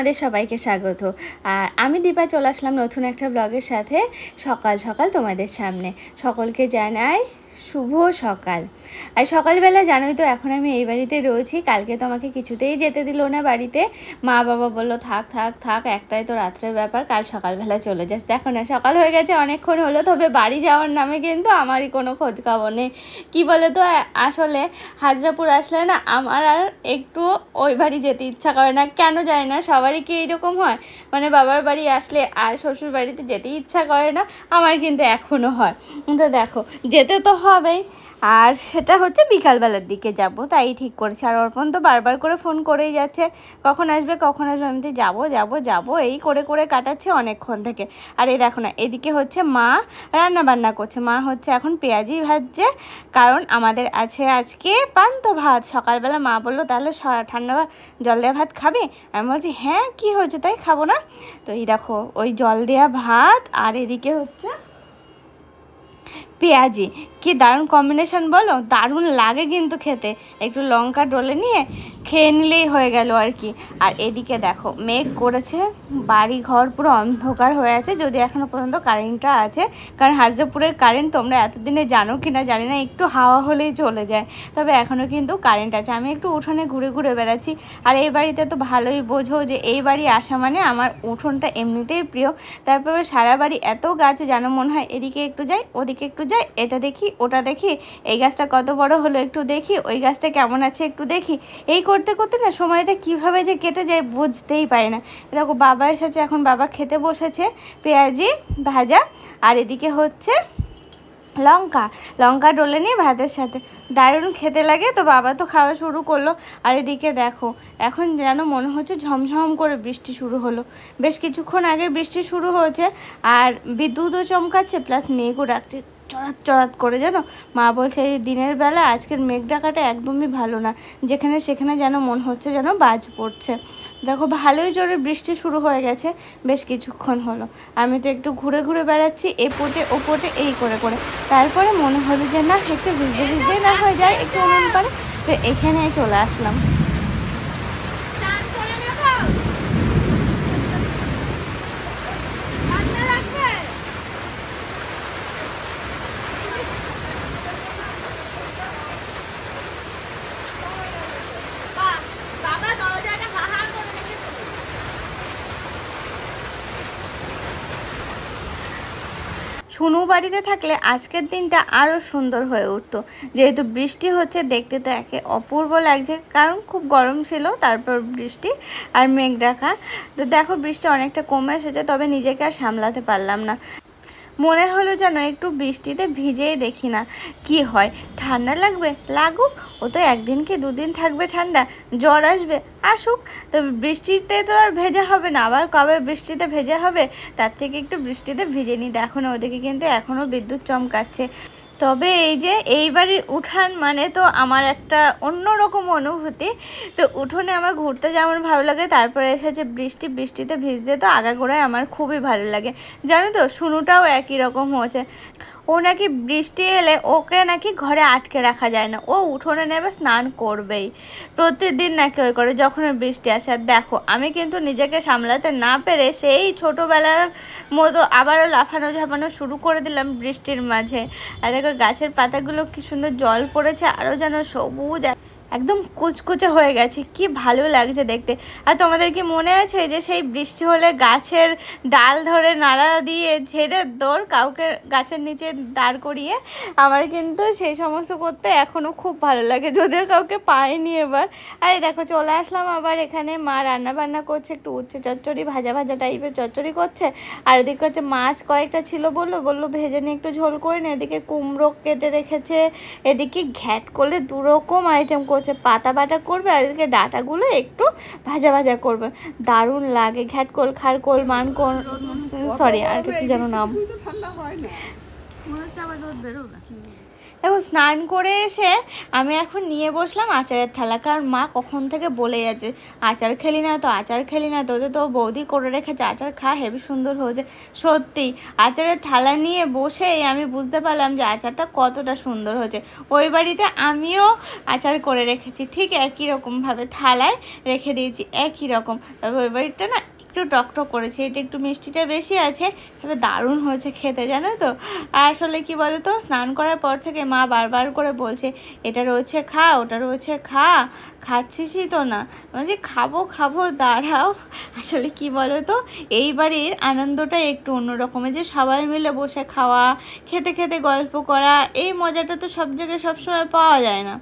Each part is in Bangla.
তোমাদের সবাইকে স্বাগত। আর আমি দীপা চলে আসলাম নতুন একটা ব্লগের সাথে সকাল সকাল তোমাদের সামনে। সকলকে জানাই শুভ সকাল। আর সকালবেলা জানোই তো এখন আমি এই বাড়িতে রয়েছি। কালকে তো আমাকে কিছুতেই যেতে দিল না বাড়িতে, মা বাবা বললো থাক থাক থাক, একটাই তো রাত্রের ব্যাপার, কাল সকালবেলা চলে যাস। দেখো না সকাল হয়ে গেছে অনেকক্ষণ হলো, তবে বাড়ি যাওয়ার নামে কিন্তু আমারই কোনো খোঁজ খবর নেই। কী বলে তো, আসলে হাজরাপুর আসলে না আমার আর একটু ওই বাড়ি যেতে ইচ্ছা করে না, কেন যায় না, সবারই কি এইরকম হয়? মানে বাবার বাড়ি আসলে আর শ্বশুর বাড়িতে যেতে ইচ্ছা করে না, আমার কিন্তু এখনও হয়। তো দেখো যেতে তো হবেই, আর সেটা হচ্ছে বিকালবেলার দিকে যাব, তাই ঠিক করেছি। আর অর্পণ তো বারবার করে ফোন করেই যাচ্ছে কখন আসবে কখন আসবে, আমি তো যাবো যাবো যাবো এই করে করে কাটাচ্ছি অনেকক্ষণ থেকে। আর এই দেখো না এদিকে হচ্ছে মা রান্না বান্না করছে, মা হচ্ছে এখন পেঁয়াজি ভাজছে, কারণ আমাদের আছে আজকে পান্ত ভাত। সকালবেলা মা বললো তাহলে ঠান্ডা জল দেওয়া ভাত খাবে, আমি বলছি হ্যাঁ কী হয়েছে তাই খাবো না। তো এই দেখো ওই জল দেওয়া ভাত আর এদিকে হচ্ছে পেঁয়াজি, কি দারুণ কম্বিনেশন বলো, দারুণ লাগে কিন্তু খেতে। একটু লঙ্কা ডলে নিয়ে খেয়ে নিলেই হয়ে গেল আর কি। আর এদিকে দেখো মেঘ করেছে, বাড়ি ঘর পুরো অন্ধকার হয়ে আছে, যদি এখনও পর্যন্ত কারেন্টটা আছে, কারণ হাজরাপুরের কারেন্ট তোমরা এতদিনে জানো কি না জানি না, একটু হাওয়া হলেই চলে যায়, তবে এখনও কিন্তু কারেন্ট আছে। আমি একটু উঠোনে ঘুরে ঘুরে বেড়াচ্ছি। আর এই বাড়িতে তো ভালোই বোঝো যে এই বাড়ি আসা মানে আমার উঠোনটা এমনিতেই প্রিয়। তারপরে সারা বাড়ি এত গাছ যেন মনে হয় এদিকে একটু যাই ওদিকে একটু যাই, এটা দেখি ওটা দেখি, এই গাছটা কত বড় হলো একটু দেখি, ওই গাছটা কেমন আছে একটু দেখি, এই করতে করতে না সময়টা কিভাবে যে কেটে যায় বুঝতেই পারি না। দেখো বাবা এসেছে, এখন বাবা খেতে বসেছে পেঁয়াজি ভাজা, আর এদিকে হচ্ছে লঙ্কা ডলে নিয়ে ভাতের সাথে দারুণ খেতে লাগে। তো বাবা তো খাওয়া শুরু করলো। আর এদিকে দেখো এখন যেন মনে হচ্ছে ঝমঝম করে বৃষ্টি শুরু হলো, বেশ কিছুক্ষণ আগে বৃষ্টি শুরু হয়েছে, আর বিদ্যুৎও চমকাচ্ছে প্লাস মেঘও ডাকছে চড়াত চড়াত করে। জানো মা বলছে এই দিনের বেলা আজকের মেঘ ডাকাটা একদমই ভালো না, যেখানে সেখানে যেন মনে হচ্ছে যেন বাজ পড়ছে। দেখো ভালোই জোরে বৃষ্টি শুরু হয়ে গেছে বেশ কিছুক্ষণ হলো। আমি তো একটু ঘুরে ঘুরে বেড়াচ্ছি এপটে ওপটে এই করে করে, তারপরে মনে হলো যে না একটু ভিজে ভিজে না হয়ে যায় একটু উনুন পারে, তো এখানে চলে আসলাম। শুনু বাড়িতে থাকলে আজকের দিনটা আরও সুন্দর হয়ে উঠতো, যেহেতু বৃষ্টি হচ্ছে দেখতে তো একে অপূর্ব লাগছে, কারণ খুব গরম ছিল তারপর বৃষ্টি আর মেঘ ডাকা। তো দেখো বৃষ্টি অনেকটা কমে এসেছে, তবে নিজেকে আর সামলাতে পারলাম না, মনে হলো যেন একটু বৃষ্টিতে ভিজেই দেখি না কি হয়, ঠান্ডা লাগবে লাগুক, ও তো একদিন কি দুদিন থাকবে ঠান্ডা, জ্বর আসবে আসুক, তো বৃষ্টিতে তো আর ভেজা হবে না, আবার কবে বৃষ্টিতে ভেজা হবে, তার থেকে একটু বৃষ্টিতে ভিজে নিই। দেখো না ওদিকে কিন্তু এখনও বিদ্যুৎ চমকাচ্ছে। তবে এই যে এই বাড়ির উঠান মানে তো আমার একটা অন্যরকম অনুভূতি। তো উঠোনে আমার ঘুরতে যেমন ভালো লাগে, তারপরে এসেছে বৃষ্টিতে ভিজতে তো আগাগোড়ায় আমার খুবই ভালো লাগে। জানো তো শুনুটাও একই রকম হয়েছে, ও নাকি বৃষ্টি এলে ওকে নাকি ঘরে আটকে রাখা যায় না, ও উঠোনে নেবে স্নান করবেই, প্রতিদিন নাকি ওই করে যখন বৃষ্টি আসে। আর দেখো আমি কিন্তু নিজেকে সামলাতে না পেরে সেই ছোটোবেলার মতো আবারও লাফানো ঝাপানো শুরু করে দিলাম বৃষ্টির মাঝে। আর দেখো গাছের পাতাগুলো কি সুন্দর জল পড়েছে, আরও যেন সবুজ একদম কুচকুচে হয়ে গেছে, কি ভালো লাগছে দেখতে। আর তোমাদের কি মনে আছে যে সেই বৃষ্টি হলে গাছের ডাল ধরে নাড়া দিয়ে ঝেড়ে দৌড় কাউকে গাছের নিচে দাঁড় করিয়ে, আমার কিন্তু সেই সমস্ত করতে এখনও খুব ভালো লাগে, যদিও কাউকে পাইনি এবার। আর দেখো চলে আসলাম আবার এখানে, মা রান্না বান্না করছে, একটু উচ্ছে চচ্চড়ি ভাজা ভাজা টাইপের চচ্চড়ি করছে, আর এদিকে হচ্ছে মাছ কয়েকটা ছিল বললো ভেজে নিয়ে একটু ঝোল করে নিয়ে, এদিকে কুমড়ো কেটে রেখেছে, এদিকে ঘ্যাট করলে দুরকম আইটেম করছে, পাতা বাটা করবে আর এদিকে ডাটাগুলো একটু ভাজা ভাজা করবে, দারুণ লাগে। ঘ্যাটকোল খারকোল মানকোল সরি আর কি যেন নাম, দেখো স্নান করে এসে আমি এখন নিয়ে বসলাম আচারের থালা, কারণ মা কখন থেকে বলে যাচ্ছে আচার খেলি না তো, আচার খেলি না তো, ওদের তো বৌদি করে রেখেছে আচার খা, হেবি সুন্দর হয়েছে। সত্যি আচারের থালা নিয়ে বসেই আমি বুঝতে পারলাম যে আচারটা কতটা সুন্দর হয়েছে। ওই বাড়িতে আমিও আচার করে রেখেছি, ঠিক একই রকমভাবে থালায় রেখে দিয়েছি একই রকম। তবে ওই বাড়িটা না একটু টকটক করেছে, এটা একটু মিষ্টিটা বেশি আছে, তবে দারুণ হয়েছে খেতে, জানো তো। আসলে কি বলো তো, স্নান করার পর থেকে মা বারবার করে বলছে এটা রয়েছে খা, ওটা রয়েছে খা, খাচ্ছিসই তো না। বলছি খাবো খাবো দাঁড়াও। আসলে কি বলো তো, এই বাড়ির আনন্দটা একটু অন্যরকমের, যে সবাই মিলে বসে খাওয়া, খেতে খেতে গল্প করা, এই মজাটা তো সব জায়গায় সবসময় পাওয়া যায় না।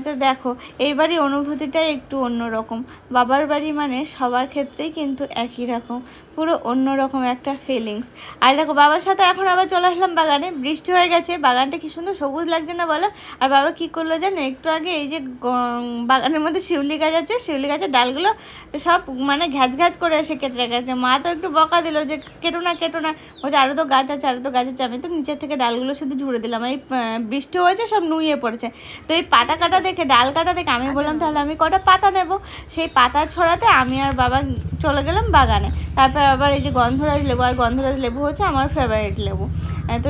তো দেখো এই বাড়ির অনুভূতিটাই একটু অন্যরকম। বাবার বাড়ি মানে সবার ক্ষেত্রেই কিন্তু একই রকম, পুরো অন্যরকম একটা ফিলিংস। আর দেখো বাবার সাথে এখন আবার চলে আসলাম বাগানে, বৃষ্টি হয়ে গেছে, বাগানটা কি সুন্দর সবুজ লাগছে না বলো। আর বাবা কি করলো জানো, একটু আগে এই যে বাগানের মধ্যে শিউলি গাছ আছে, শিউলি গাছের ডালগুলো সব মানে ঘ্যাচ ঘ্যাচ করে এসে কেটে রেখেছে। মা তো একটু বকা দিল যে কেটো না কেটো না, বলছে আরও তো গাছ আছে, আরও তো গাছ আছে। আমি তো নিচের থেকে ডালগুলো শুধু ঝুড়ে দিলাম, এই বৃষ্টি হয়েছে সব নুয়ে পড়েছে। তো এই পাতা কাটা দেখে, ডাল কাটা দেখে আমি বললাম তাহলে আমি কটা পাতা নেব। সেই পাতা ছড়াতে আমি আর বাবা চলে গেলাম বাগানে। তারপর আবার এই যে গন্ধরাজ লেবু, আর গন্ধরাজ লেবু হচ্ছে আমার ফেভারিট লেবু। তো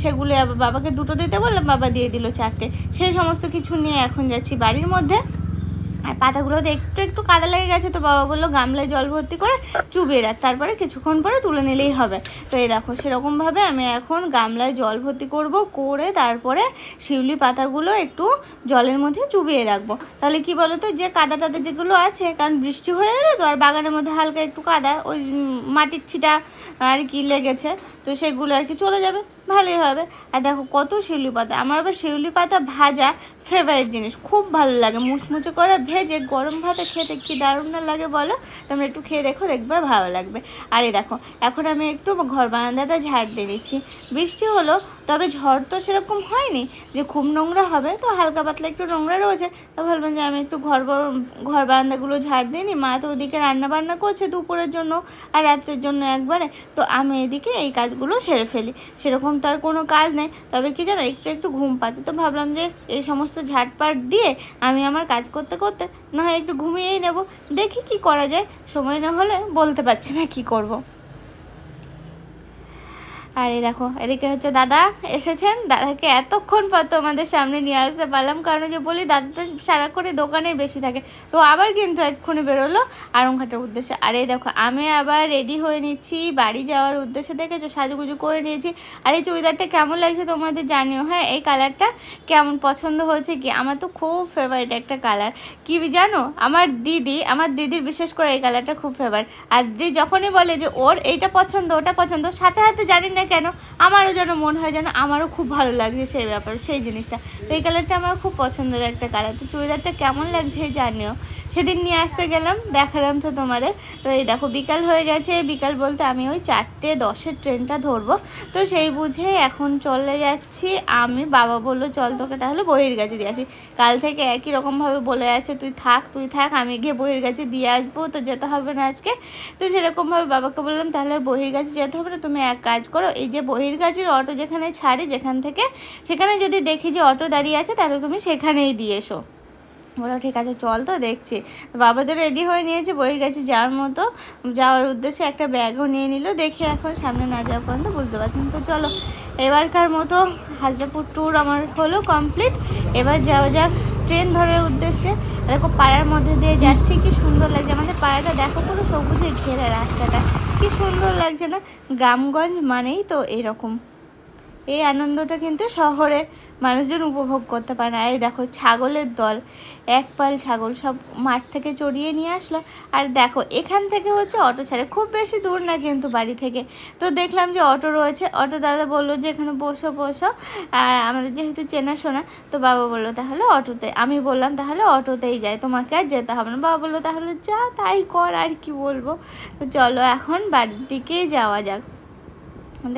সেগুলো আবার বাবাকে দুটো দিতে বললাম, বাবা দিয়ে দিল 4টে। সেই সমস্ত কিছু নিয়ে এখন যাচ্ছি বাড়ির মধ্যে। আর পাতাগুলোতে একটু একটু কাদা লেগে গেছে, তো বাবা বললো গামলায় জল ভর্তি করে চুবিয়ে রাখ, তারপরে কিছুক্ষণ পরে তুলে নিলেই হবে। তো এই দেখো সেরকমভাবে আমি এখন গামলায় জল ভর্তি করে তারপরে শিউলি পাতাগুলো একটু জলের মধ্যে চুবিয়ে রাখবো। তাহলে কি বলো তো, যে কাদা টাদা যেগুলো আছে, কারণ বৃষ্টি হয়ে গেলে তো আর বাগানের মধ্যে হালকা একটু কাদা, ওই মাটির ছিটা আর কি লেগেছে, তো সেগুলো আর কি চলে যাবে, ভালোই হবে। আর দেখো কত শিউলি পাতা, আমার আবার শিউলি পাতা ভাজা ফেভারিট জিনিস, খুব ভালো লাগে, মুচমুচে করে ভেজে গরম ভাতে খেতে কি দারুণ না লাগে বলো। তোমরা একটু খেয়ে দেখো, দেখবে ভালো লাগবে। আর এই দেখো এখন আমি একটু ঘর বারান্দাটা ঝাড় দিয়ে নিচ্ছি। বৃষ্টি হলো, তবে ঝড় তো সেরকম হয়নি যে খুব নোংরা হবে, তো হালকা পাতলা একটু নোংরা রয়েছে। তো ভাবলাম যে আমি একটু ঘর বারান্দাগুলো ঝাড় দিয়ে নিই। মা তো ওদিকে রান্না বান্না করছে দুপুরের জন্য আর রাত্রের জন্য একবারে, তো আমি এদিকে এই কাজগুলো সেরে ফেলি। সেরকম তো আর কোনো কাজ নেই, তবে কি জানো একটু একটু ঘুম পাচ্ছে, তো ভাবলাম যে এই সমস্ত ঝাটপাট দিয়ে আমি আমার কাজ করতে করতে না হয় একটু ঘুমিয়েই নেব। দেখি কি করা যায়, সময় না হলে বলতে পারছি না কি করব। আর এই দেখো এদিকে হচ্ছে দাদা এসেছেন, দাদাকে এতক্ষণ পর তোমাদের সামনে নিয়ে আসতে পারলাম, কারণ যে বলি দাদাটা সারাক্ষণই দোকানে বেশি থাকে। তো আবার কিন্তু এক্ষুনি বেরোলো আরংঘাটের উদ্দেশ্যে। আর এই দেখো আমি আবার রেডি হয়ে নিচ্ছি বাড়ি যাওয়ার উদ্দেশ্যে, দেখেছো সাজুগুজু করে নিয়েছি। আর এই চুড়িদারটা কেমন লাগছে তোমাদের জানিও, হ্যাঁ এই কালারটা কেমন পছন্দ হয়েছে কি, আমার তো খুব ফেভারিট একটা কালার। কি জানো, আমার দিদির বিশেষ করে এই কালারটা খুব ফেভারিট। আর দিদি যখনই বলে যে ওর এইটা পছন্দ ওটা পছন্দ, সাথে সাথে জানি না কেন আমারও যেন মনে হয় যেন আমারও খুব ভালো লাগছে সেই ব্যাপারে, সেই জিনিসটা। তো এই কালারটা আমার খুব পছন্দের একটা কালার। তো চুড়িদারটা কেমন লাগছে জানিও। সেদিন নিয়ে আসতে গেলাম, দেখালাম তো তোমাদের। তো এই দেখো বিকাল হয়ে গেছে, বিকাল বলতে আমি ওই 4:10 ট্রেনটা ধরবো। তো সেই বুঝে এখন চলে যাচ্ছি আমি। বাবা বললো চল তোকে তাহলে বহির গাছে দিয়ে আসি। কাল থেকে একই রকমভাবে বলে আছে তুই থাক আমি গিয়ে বহির গাছে দিয়ে আসবো, তো যেতে হবে না আজকে। তো সেরকমভাবে বাবাকে বললাম তাহলে আর বহির গাছে যেতে হবে না, তুমি এক কাজ করো, এই যে বহির গাছের অটো যেখানে ছাড়ে যেখান থেকে, সেখানে যদি দেখি যে অটো দাঁড়িয়ে আছে তাহলে তুমি সেখানেই দিয়ে এসো। বলো ঠিক আছে চল, তো দেখছি। বাবাদের রেডি হয়ে নিয়েছে বহির গাছে যাওয়ার উদ্দেশ্যে, একটা ব্যাগও নিয়ে নিল। দেখি এখন সামনে না যাওয়া পর্যন্ত বুঝতে পারছেন। তো চলো এবারকার মতো হাজরাপুর ট্যুর আমার হলো কমপ্লিট। এবার যাওয়া যাক ট্রেন ধরার উদ্দেশ্যে। দেখো পাড়ার মধ্যে দিয়ে যাচ্ছি, কি সুন্দর লাগছে আমাদের পাড়াটা, দেখো পুরো সবুজে ঘেরা রাস্তাটা, কি সুন্দর লাগছে না। গ্রামগঞ্জ মানেই তো এরকম, এই আনন্দটা কিন্তু শহরে মানুষজন উপভোগ করতে পারে না। এই দেখো ছাগলের দল, এক পাল ছাগল সব মাঠ থেকে চড়িয়ে নিয়ে আসলো। আর দেখো এখান থেকে হচ্ছে অটো ছাড়ে, খুব বেশি দূর না কিন্তু বাড়ি থেকে। তো দেখলাম যে অটো রয়েছে, অটো দাদা বললো যে এখানে বসো। আর আমাদের যেহেতু চেনাশোনা, তো বাবা বললো তাহলে অটোতে, আমি বললাম তাহলে অটোতেই যাই, তোমাকে আর যেতে হবে না। বাবা বললো তাহলে যা তাই কর, আর কি বলবো। তো চলো এখন বাড়ির দিকেই যাওয়া যাক।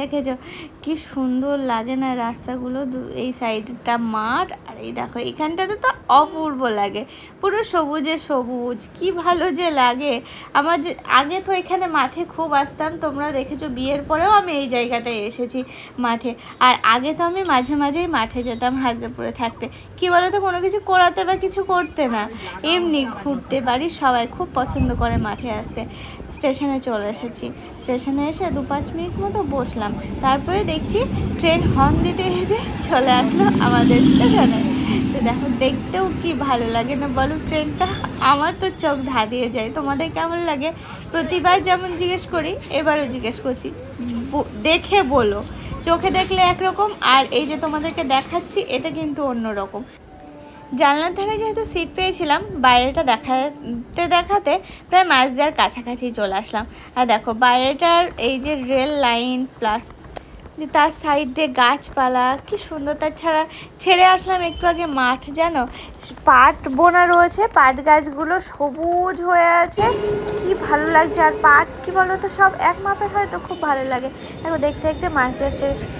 দেখেছো কি সুন্দর লাগে না রাস্তাগুলো, এই সাইডটা মাঠ, আর এই দেখো এখানটাতে তো অপূর্ব লাগে, পুরো সবুজে সবুজ, কি ভালো যে লাগে। আমার যে আগে তো এখানে মাঠে খুব আসতাম, তোমরা দেখেছো বিয়ের পরেও আমি এই জায়গাটায় এসেছি মাঠে। আর আগে তো আমি মাঝে মাঝেই মাঠে যেতাম হাজারপুরে থাকতে, কি বলো তো, কোনো কিছু করাতে বা কিছু করতে না, এমনি ঘুরতে। বাড়ির সবাই খুব পছন্দ করে মাঠে আসতে। স্টেশনে চলে এসেছি, স্টেশনে এসে 2-5 মিনিট মতো বসলাম, তারপরে দেখছি ট্রেন হর্ন দিতে দিতে চলে আসলো আমাদের স্টেশনে। তো দেখো দেখতেও কি ভালো লাগে না বলো ট্রেনটা, আমার তো চোখ ধাঁধিয়ে যায়। তোমাদের কেমন লাগে? প্রতিবার যেমন জিজ্ঞেস করি এবারও জিজ্ঞেস করছি, দেখে বলো। চোখে দেখলে একরকম, আর এই যে তোমাদেরকে দেখাচ্ছি এটা কিন্তু অন্যরকম। জানলার ধারে যেহেতু সিট পেয়েছিলাম, বাইরেটা দেখাতে দেখাতে প্রায় মাঝদিয়ার কাছাকাছি চলে আসলাম। আর দেখো বাইরেটার এই যে রেল লাইন প্লাস যে তার সাইড দিয়ে গাছপালা, কি সুন্দর। তাছাড়া ছেড়ে আসলাম একটু আগে মাঠ, জানো পাট বোনা রয়েছে, পাট গাছগুলো সবুজ হয়ে আছে, কি ভালো লাগছে। আর পাট কি বলো তো, সব এক মাপের হয় তো খুব ভালো লাগে। দেখো দেখতে দেখতে মাঝদিয়া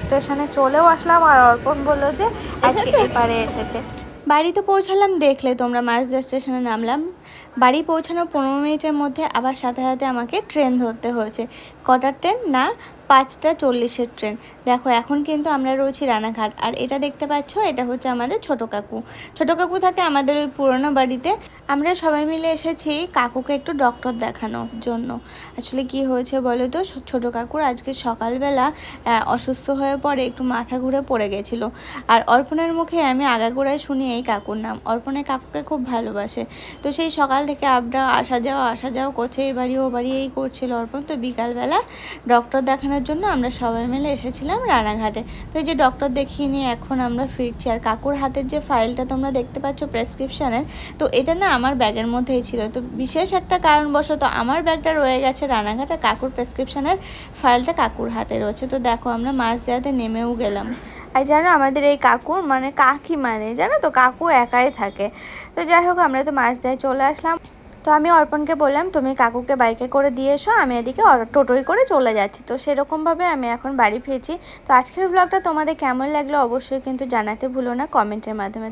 স্টেশনে চলেও আসলাম, আর অর্পণ বললো যে আজকে এপারে এসেছে। বাড়িতে পৌঁছালাম, দেখলে তোমরা মাঝদিয়া স্টেশনে নামলাম। বাড়ি পৌঁছানোর 15 মিনিটের মধ্যে আবার সাথে সাথে আমাকে ট্রেন ধরতে হয়েছে। কটার ট্রেন না, 5:40-এর ট্রেন। দেখো এখন কিন্তু আমরা রয়েছি রানাঘাট, আর এটা দেখতে পাচ্ছ এটা হচ্ছে আমাদের ছোটো কাকু। ছোটো কাকু থাকে আমাদের ওই পুরনো বাড়িতে। আমরা সবাই মিলে এসেছি কাকুকে একটু ডক্টর দেখানোর জন্য। আসলে কি হয়েছে বলো তো, ছোটো কাকুর আজকে সকালবেলা অসুস্থ হয়ে পড়ে, একটু মাথা ঘুরে পড়ে গেছিলো। আর অর্পণের মুখে আমি আগাগোড়ায় শুনি এই কাকুর নাম। অর্পণের কাকুকে খুব ভালোবাসে, তো সেই সকাল থেকে আসা যাওয়া করছে, এই বাড়ি ও বাড়ি এই করছিল অর্পণ। তো বিকালবেলা ডক্টর দেখানোর জন্য আমরা সবাই মিলে এসেছিলাম রানাঘাটে। তো এই যে ডক্টর দেখিয়ে নিয়ে এখন আমরা ফিরছি। আর কাকুর হাতের যে ফাইলটা তোমরা দেখতে পাচ্ছ প্রেসক্রিপশানের, তো এটা না আমার ব্যাগের মধ্যেই ছিল। তো বিশেষ একটা কারণবশত আমার ব্যাগটা রয়ে গেছে রানাঘাটে, কাকুর প্রেসক্রিপশানের ফাইলটা কাকুর হাতে রয়েছে। তো দেখো আমরা মাঝদিয়াতে নেমেও গেলাম। আর জানো আমাদের এই কাকুর মানে কাকি, মানে জানো তো কাকু একাই থাকে। তো যাই হোক আমরা তো মাঝদিয়ায় চলে আসলাম। তো আমি অর্পণকে বললাম তুমি কাকুকে বাইকে করে দিয়ে এসো, আমি এদিকে টোটোয় করে চলে যাচ্ছি। তো সেরকমভাবে আমি এখন বাড়ি ফিরছি। তো আজকের ব্লগটা তোমাদের কেমন লাগলো অবশ্যই কিন্তু জানাতে ভুলো না কমেন্টের মাধ্যমে।